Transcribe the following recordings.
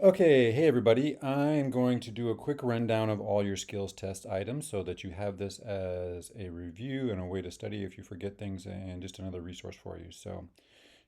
Okay, hey everybody. I'm going to do a quick rundown of all your skills test items so that you have this as a review and a way to study if you forget things and just another resource for you. So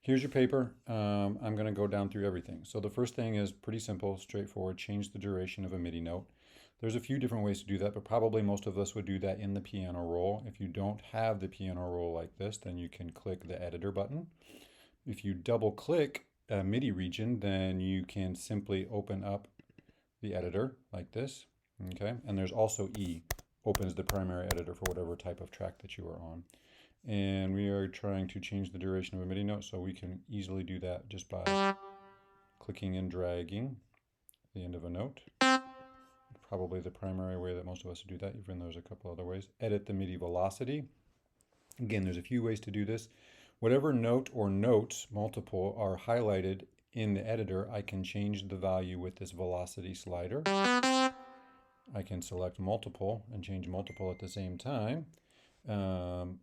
here's your paper. I'm going to go down through everything. So the first thing is pretty simple, straightforward, change the duration of a MIDI note. There's a few different ways to do that, but probably most of us would do that in the piano roll. If you don't have the piano roll like this, then you can click the editor button. If you double click a MIDI region, then you can simply open up the editor like this. Okay, and there's also E, opens the primary editor for whatever type of track that you are on. And we are trying to change the duration of a MIDI note, so we can easily do that just by clicking and dragging the end of a note. Probably the primary way that most of us do that, even though there's a couple other ways. Edit the MIDI velocity. Again, there's a few ways to do this. Whatever note or notes, multiple, are highlighted in the editor, I can change the value with this velocity slider. I can select multiple and change multiple at the same time. The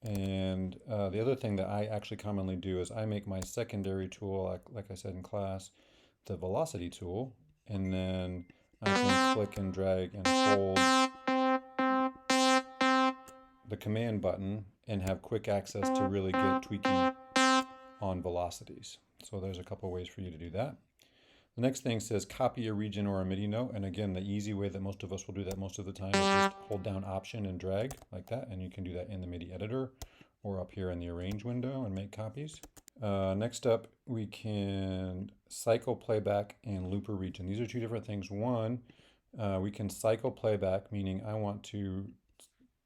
other thing that I actually commonly do is I make my secondary tool, like I said in class, the velocity tool, and then I can click and drag and hold the command button and have quick access to really get tweaking on velocities. So there's a couple ways for you to do that. The next thing says copy a region or a MIDI note. And again, the easy way that most of us will do that most of the time is just hold down Option and drag like that. And you can do that in the MIDI editor or up here in the Arrange window and make copies. Next up, we can cycle playback and looper region. These are two different things. One, we can cycle playback, meaning I want to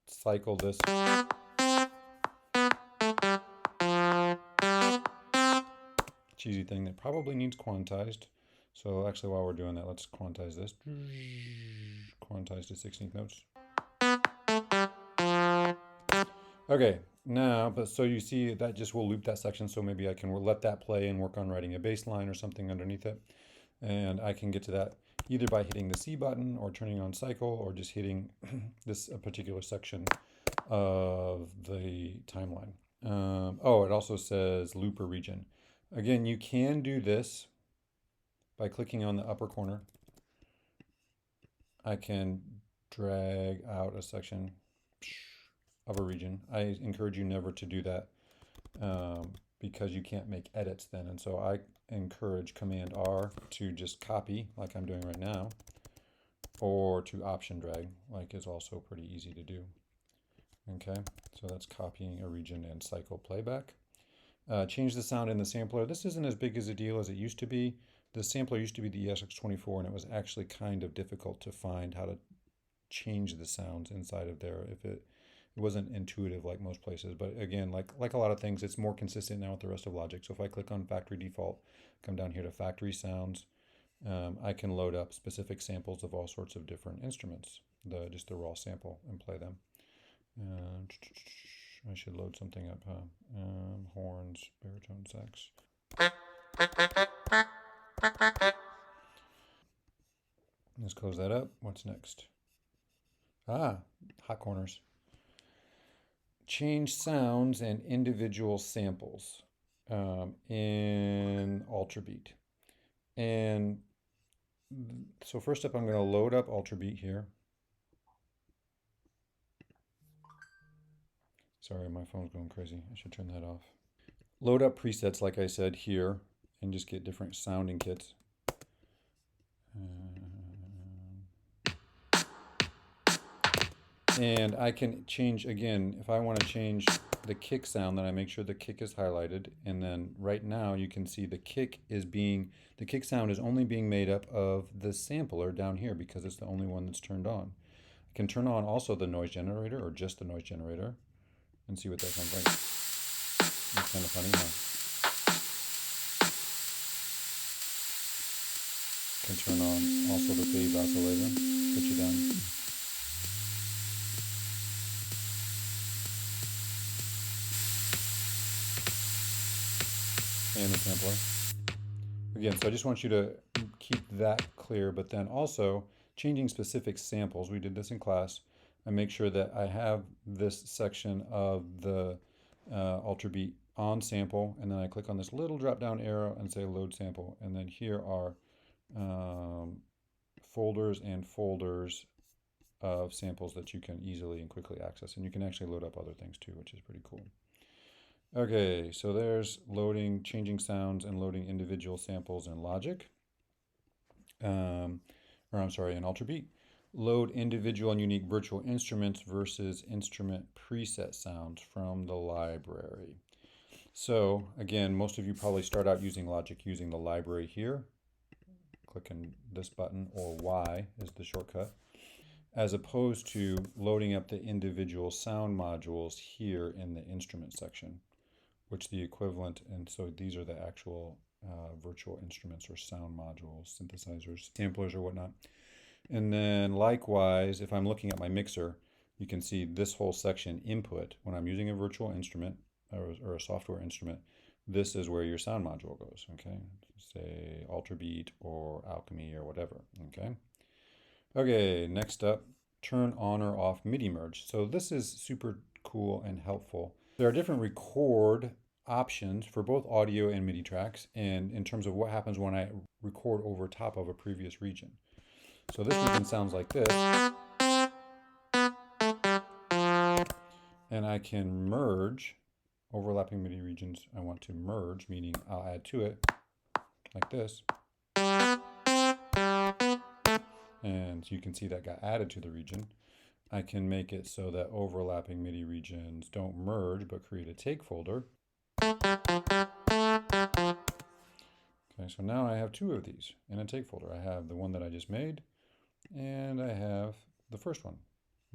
cycle this cheesy thing that probably needs quantized. So actually, while we're doing that, let's quantize this. Quantize to 16th notes. Okay, now, but so you see that just will loop that section. So maybe I can let that play and work on writing a bass line or something underneath it. And I can get to that either by hitting the C button or turning on cycle or just hitting this particular section of the timeline. Oh, it also says looper region. Again, you can do this by clicking on the upper corner. I can drag out a section of a region. I encourage you never to do that because you can't make edits then. And so I encourage Command R to just copy like I'm doing right now, or to Option drag, like is also pretty easy to do. Okay, so that's copying a region and cycle playback. Change the sound in the sampler. This isn't as big as a deal as it used to be. The sampler used to be the ESX24, and it was actually kind of difficult to find how to change the sounds inside of there if it wasn't intuitive like most places. But again, like a lot of things, it's more consistent now with the rest of Logic. So if I click on factory default, come down here to factory sounds, I can load up specific samples of all sorts of different instruments, just the raw sample, and play them. I should load something up, huh? Horns, baritone, sax. Let's close that up. What's next? Ah, hot corners. Change sounds and individual samples in Ultrabeat. And so first up, I'm going to load up Ultrabeat here. Sorry, my phone's going crazy. I should turn that off. Load up presets, like I said, here, and just get different sounding kits. And I can change, again, if I want to change the kick sound, then I make sure the kick is highlighted. And then right now you can see the kick sound is only being made up of the sampler down here because it's the only one that's turned on. I can turn on also the noise generator or just the noise generator and see what that sounds like. It's kind of funny, huh? Can turn on also the phase oscillator, put you down. And the sampler. Again, so I just want you to keep that clear, but then also changing specific samples. We did this in class. I make sure that I have this section of the Ultrabeat on sample, and then I click on this little drop down arrow and say load sample. And then here are folders and folders of samples that you can easily and quickly access. And you can actually load up other things too, which is pretty cool. Okay, so there's loading, changing sounds and loading individual samples in Logic. Or I'm sorry, in Ultrabeat. Load individual and unique virtual instruments versus instrument preset sounds from the library. So again, most of you probably start out using Logic using the library here. Clicking this button, or Y is the shortcut, as opposed to loading up the individual sound modules here in the instrument section, which the equivalent, and so these are the actual virtual instruments or sound modules, synthesizers, samplers, or whatnot. And then likewise, if I'm looking at my mixer, you can see this whole section, input, when I'm using a virtual instrument or a software instrument, this is where your sound module goes, okay? Say Ultrabeat or Alchemy or whatever, okay? Okay, next up, turn on or off MIDI merge. So this is super cool and helpful. There are different record options for both audio and MIDI tracks, and in terms of what happens when I record over top of a previous region. So this region sounds like this, and I can merge overlapping MIDI regions. I want to merge, meaning I'll add to it like this. And so you can see that got added to the region. I can make it so that overlapping MIDI regions don't merge but create a take folder. Okay, so now I have two of these in a take folder. I have the one that I just made, and I have the first one.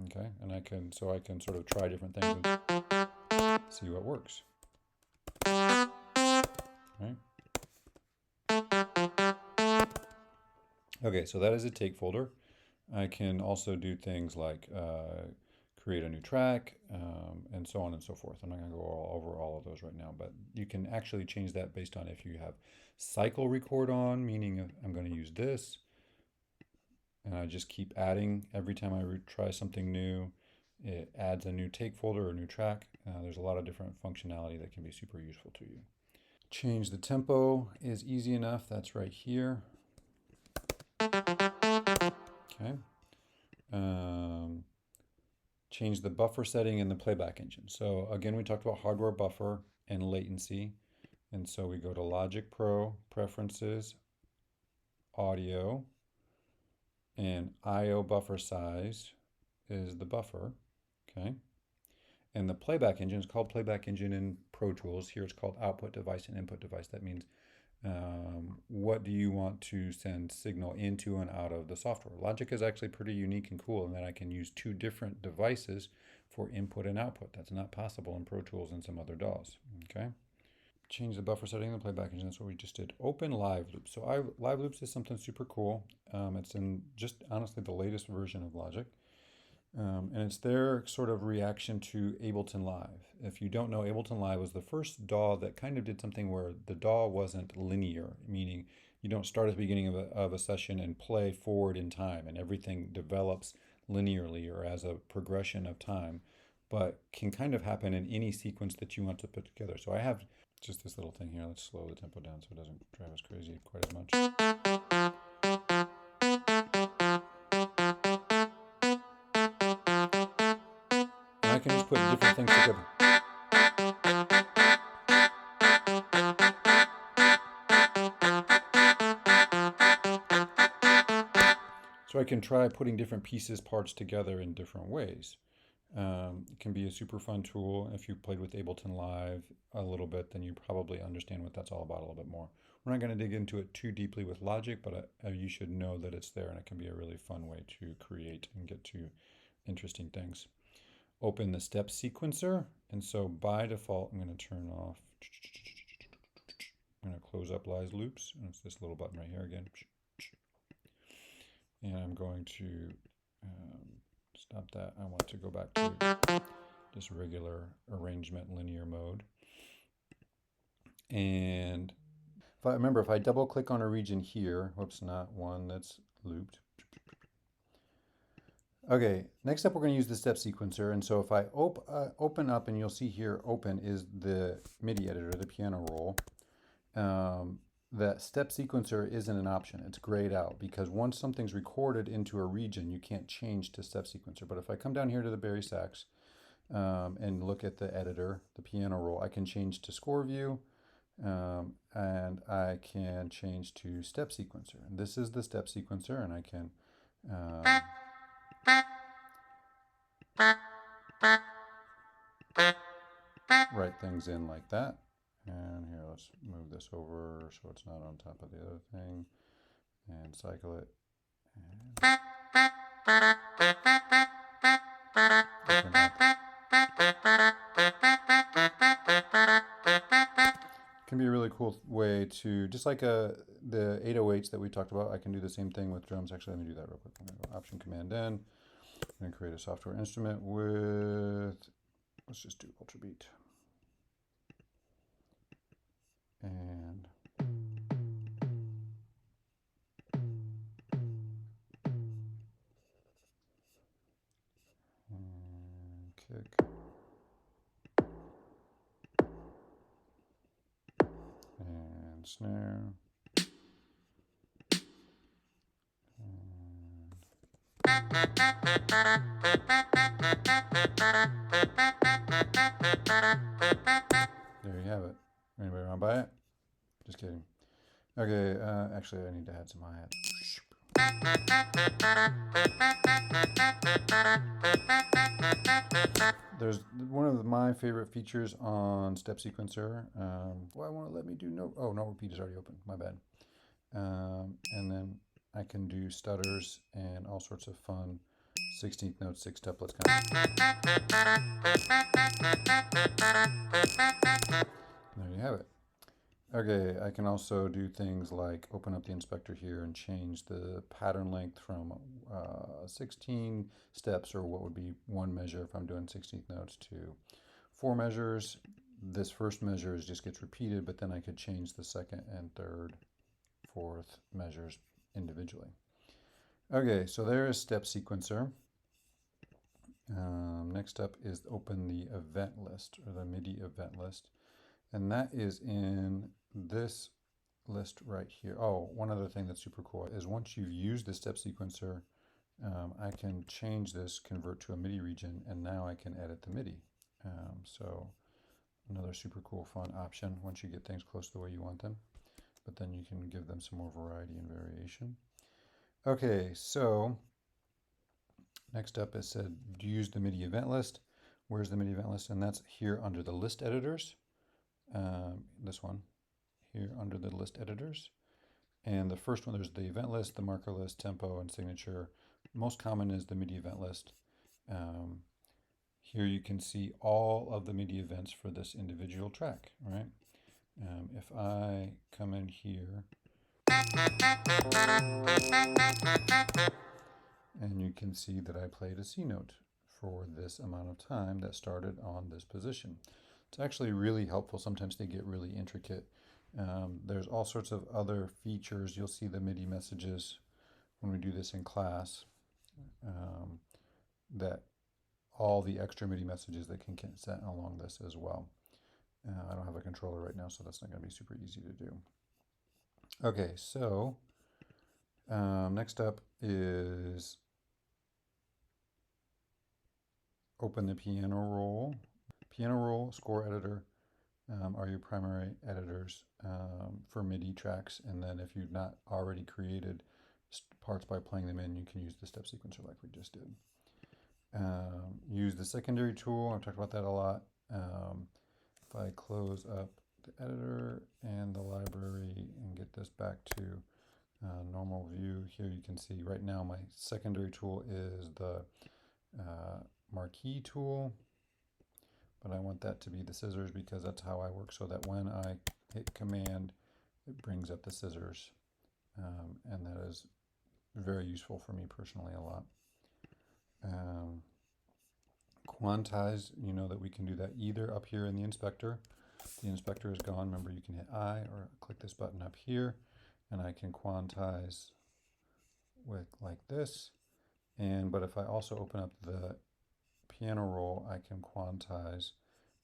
Okay, and I can sort of try different things and see what works. Right. Okay, so that is a take folder. I can also do things like create a new track and so on and so forth. I'm not going to go over all of those right now, but you can actually change that based on if you have cycle record on, meaning I'm going to use this, and I just keep adding every time I try something new. It adds a new take folder or a new track. There's a lot of different functionality that can be super useful to you. Change the tempo is easy enough. That's right here. Okay. Change the buffer setting in the playback engine. So again, we talked about hardware buffer and latency. And so we go to Logic Pro, Preferences, Audio, and IO buffer size is the buffer, okay? And the playback engine is called playback engine in Pro Tools. Here it's called output device and input device. That means what do you want to send signal into and out of the software. Logic is actually pretty unique and cool in that I can use two different devices for input and output. That's not possible in Pro Tools and some other DAWs, okay? Change the buffer setting in the playback engine. That's what we just did. Open Live Loops. So Live Loops is something super cool. It's in just honestly the latest version of Logic. And it's their sort of reaction to Ableton Live. If you don't know, Ableton Live was the first DAW that kind of did something where the DAW wasn't linear, meaning you don't start at the beginning of a session and play forward in time, and everything develops linearly or as a progression of time, but can kind of happen in any sequence that you want to put together. So I have just this little thing here. Let's slow the tempo down so it doesn't drive us crazy quite as much. And I can just put different things together. So I can try putting different pieces, parts together in different ways. It can be a super fun tool. If you played with Ableton Live a little bit, then you probably understand what that's all about a little bit more. We're not going to dig into it too deeply with Logic, but you should know that it's there and it can be a really fun way to create and get to interesting things. Open the step sequencer, and so by default, I'm going to turn off. I'm going to close up Live Loops, and it's this little button right here again. And I'm going to stop that. I want to go back to just regular arrangement linear mode. And if I double click on a region here, whoops, not one that's looped. Okay, next up we're going to use the step sequencer. And so if I open up, and you'll see here, open is the MIDI editor, the piano roll. that step sequencer isn't an option. It's grayed out because once something's recorded into a region, you can't change to step sequencer. But if I come down here to the Barry sax and look at the editor, the piano roll, I can change to score view and I can change to step sequencer. And this is the step sequencer, and I can write things in like that. And here, let's move this over so it's not on top of the other thing and cycle it. And can be a really cool way to, just like the 808s that we talked about, I can do the same thing with drums. Actually, let me do that real quick. I'm going to go Option Command N. I'm going to create a software instrument with, let's just do Ultra Beat. And kick. And snare. There you have it. Anybody want to buy it? Just kidding. Okay, actually I need to add some hi-hats. There's one of my favorite features on Step Sequencer. Why won't it let me do no? Oh, no repeat is already open. My bad. And then I can do stutters and all sorts of fun 16th note, 6 couplets kind of. There you have it. Okay, I can also do things like open up the inspector here and change the pattern length from 16 steps, or what would be one measure if I'm doing 16th notes, to 4 measures. This first measure just gets repeated, but then I could change the second and third, fourth measures individually. Okay, so there is Step Sequencer. Next up is open the event list, or the Midi event list. And that is in this list right here. Oh, one other thing that's super cool is once you've used the Step Sequencer, I can change this, convert to a Midi region, and now I can edit the Midi. So another super cool, fun option once you get things close to the way you want them. But then you can give them some more variety and variation. Okay, so next up, it said use the Midi event list. Where's the Midi event list? And that's here under the list editors. This one here under the list editors. And the first one, there's the event list, the marker list, tempo, and signature. Most common is the Midi event list. Here you can see all of the Midi events for this individual track, right? If I come in here, and you can see that I played a C note for this amount of time that started on this position. It's actually really helpful sometimes to get really intricate. There's all sorts of other features. You'll see the MIDI messages when we do this in class, that all the extra MIDI messages that can get sent along this as well. I don't have a controller right now, so that's not going to be super easy to do. Okay, so next up is open the piano roll. Piano roll, score editor are your primary editors for MIDI tracks. And then if you've not already created parts by playing them in, you can use the step sequencer like we just did. Use the secondary tool. I've talked about that a lot. If I close up the editor and the library and get this back to normal view, here you can see right now my secondary tool is the marquee tool, but I want that to be the scissors because that's how I work, so that when I hit command it brings up the scissors, and that is very useful for me personally a lot. Quantize, you know that we can do that either up here in the inspector. The inspector is gone. Remember, you can hit I or click this button up here, and I can quantize with like this. But if I also open up the piano roll, I can quantize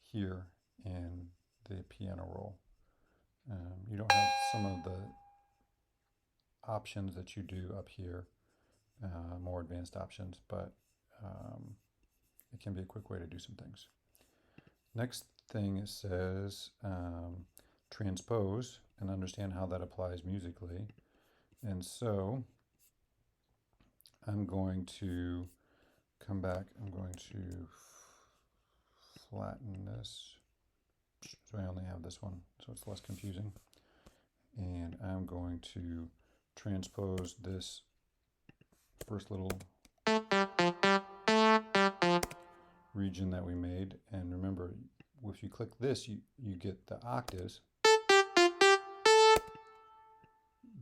here in the piano roll. You don't have some of the options that you do up here, more advanced options, but it can be a quick way to do some things. Next thing it says transpose and understand how that applies musically. And so I'm going to come back, I'm going to flatten this so I only have this one so it's less confusing. And I'm going to transpose this first little region that we made. And remember, if you click this, you get the octaves,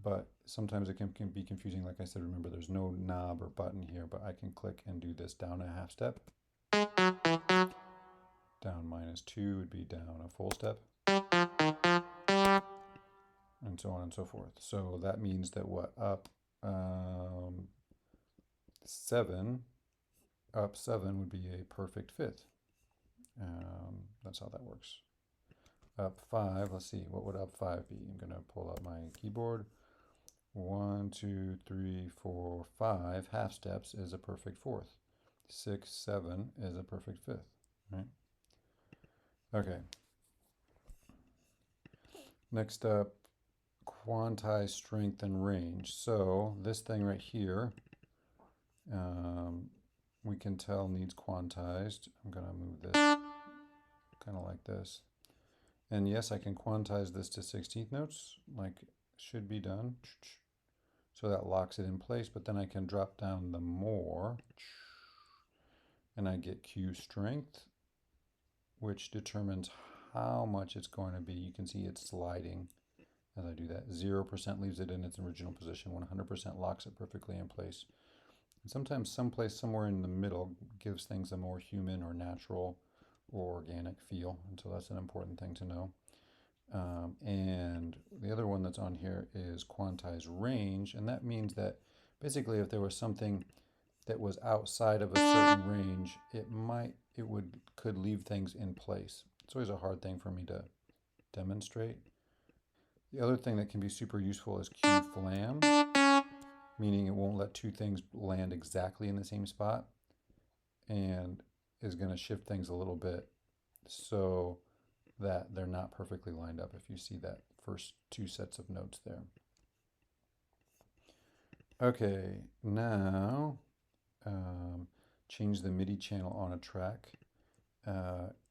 but sometimes it can be confusing. Like I said, remember there's no knob or button here, but I can click and do this down a half step. Down -2 would be down a full step, and so on and so forth. So that means that what up 7, up 7 would be a perfect fifth. That's how that works. Up 5, let's see, what would up 5 be? I'm going to pull up my keyboard. 1, 2, 3, 4, 5 half steps is a perfect fourth. 6, 7 is a perfect fifth, right? Okay. Next up, quantize strength and range. So this thing right here, we can tell needs quantized. I'm going to move this kind of like this. And yes, I can quantize this to 16th notes, like should be done. So that locks it in place, but then I can drop down the more, and I get Q strength, which determines how much it's going to be. You can see it's sliding as I do that. 0% leaves it in its original position. 100% locks it perfectly in place. And sometimes someplace somewhere in the middle gives things a more human or natural or organic feel. And so that's an important thing to know. And the other one that's on here is quantize range. And that means that basically if there was something that was outside of a certain range, could leave things in place. It's always a hard thing for me to demonstrate. The other thing that can be super useful is Q flam, meaning it won't let two things land exactly in the same spot and is going to shift things a little bit so that they're not perfectly lined up if you see that first two sets of notes there. Okay, now change the MIDI channel on a track.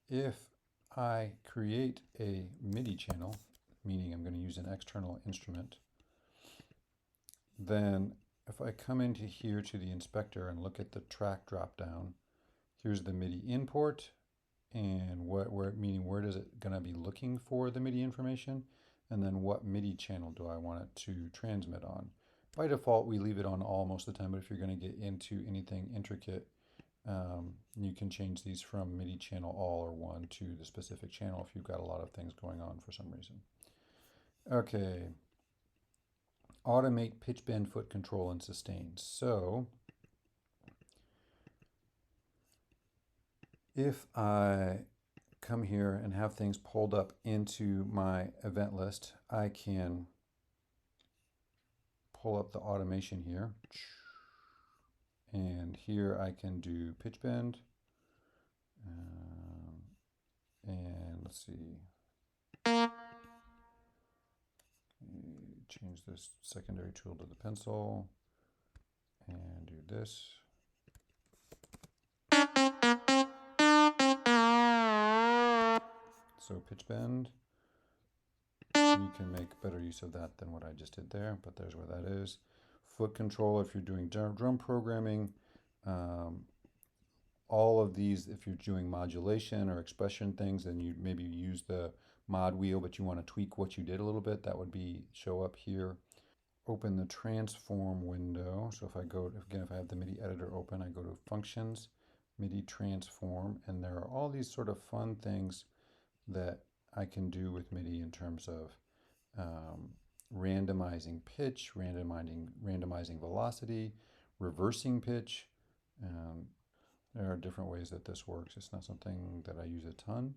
If I create a MIDI channel, meaning I'm going to use an external instrument, then if I come into here to the inspector and look at the track drop down, here's the MIDI import, and meaning where does it going to be looking for the MIDI information, and then what MIDI channel do I want it to transmit on. By default, we leave it on all most of the time, but if you're going to get into anything intricate, you can change these from MIDI channel all or one to the specific channel if you've got a lot of things going on for some reason. Okay. Automate pitch bend, foot control, and sustain. So if I come here and have things pulled up into my event list, I can pull up the automation here. And here I can do pitch bend. And let's see. Change this secondary tool to the pencil and do this. So pitch bend. You can make better use of that than what I just did there, but there's where that is. Foot control, if you're doing drum programming, all of these, if you're doing modulation or expression things, then you maybe use the mod wheel, but you want to tweak what you did a little bit, that would be show up here. Open the transform window. So if I go, again, if I have the MIDI editor open, I go to functions, MIDI transform, and there are all these sort of fun things that I can do with MIDI in terms of randomizing pitch, randomizing velocity, reversing pitch. There are different ways that this works. It's not something that I use a ton,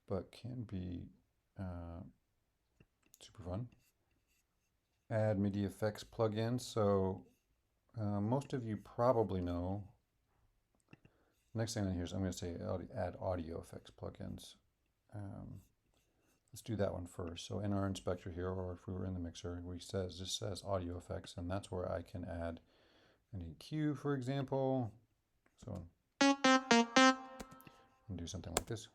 but can be Super fun. Add MIDI effects plugins. So most of you probably know. Next thing on here is I'm going to say add audio effects plugins. Let's do that one first. So in our inspector here, or if we were in the mixer, just says audio effects, and that's where I can add an EQ, for example. So and do something like this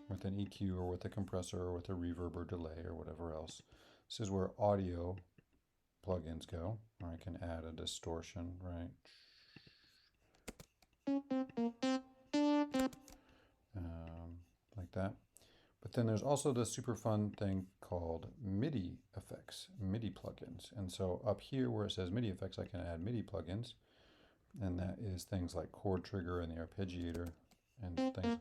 with an EQ or with a compressor or with a reverb or delay or whatever else. This is where audio plugins go. Or I can add a distortion, right? Like that. But then there's also this super fun thing called MIDI effects, MIDI plugins. And so up here where it says MIDI effects, I can add MIDI plugins. And that is things like chord trigger and the arpeggiator and things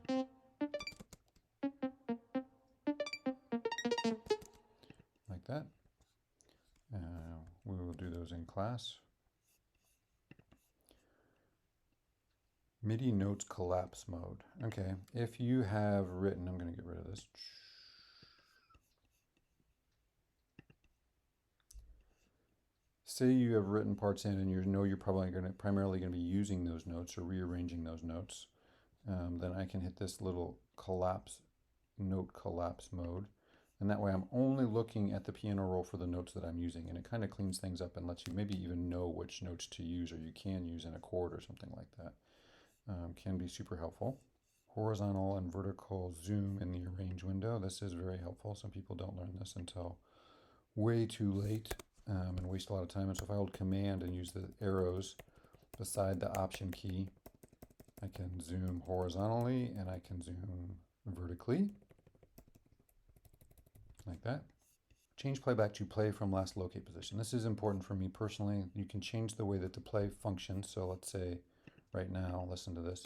like that. We will do those in class. MIDI notes collapse mode. Okay, if you have written, I'm going to get rid of this. Say you have written parts in and you know you're probably primarily going to be using those notes or rearranging those notes. Then I can hit this little note collapse mode. And that way I'm only looking at the piano roll for the notes that I'm using. And it kind of cleans things up and lets you maybe even know which notes to use or you can use in a chord or something like that. Can be super helpful. Horizontal and vertical zoom in the arrange window. This is very helpful. Some people don't learn this until way too late and waste a lot of time. And so if I hold command and use the arrows beside the option key, I can zoom horizontally and I can zoom vertically like that. Change playback to play from last locate position. This is important for me personally. You can change the way that the play functions. So let's say right now, listen to this.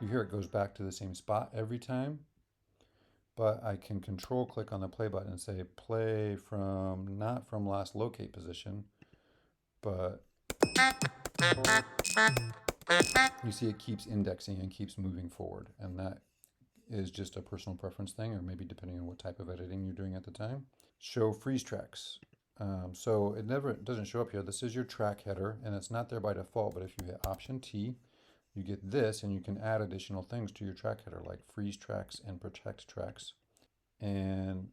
You hear it goes back to the same spot every time, but I can control click on the play button and say play from, not from last locate position, but you see it keeps indexing and keeps moving forward. And that is just a personal preference thing, or maybe depending on what type of editing you're doing at the time. Show freeze tracks. So it doesn't show up here. This is your track header, and it's not there by default, but if you hit Option T, you get this, and you can add additional things to your track header, like freeze tracks and protect tracks. And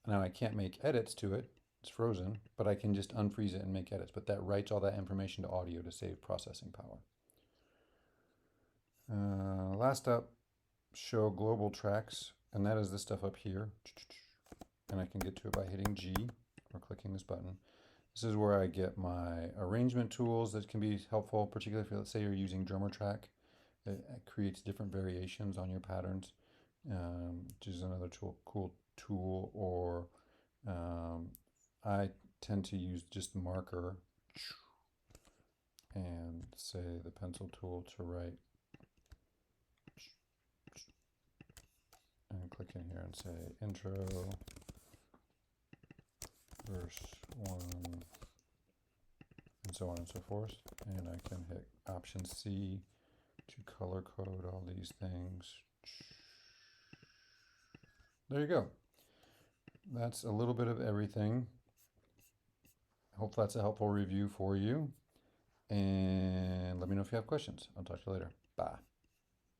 now I can't make edits to it. It's frozen, but I can just unfreeze it and make edits. But that writes all that information to audio to save processing power. Last up, show global tracks, and that is this stuff up here. And I can get to it by hitting G or clicking this button. This is where I get my arrangement tools that can be helpful, particularly if, let's say, you're using drummer track. It creates different variations on your patterns, which is another cool tool. Or I tend to use just marker and say the pencil tool to write, and click in here and say intro verse 1 and so on and so forth. And I can hit Option C to color code all these things. There you go. That's a little bit of everything. Hope that's a helpful review for you. And let me know if you have questions. I'll talk to you later. Bye.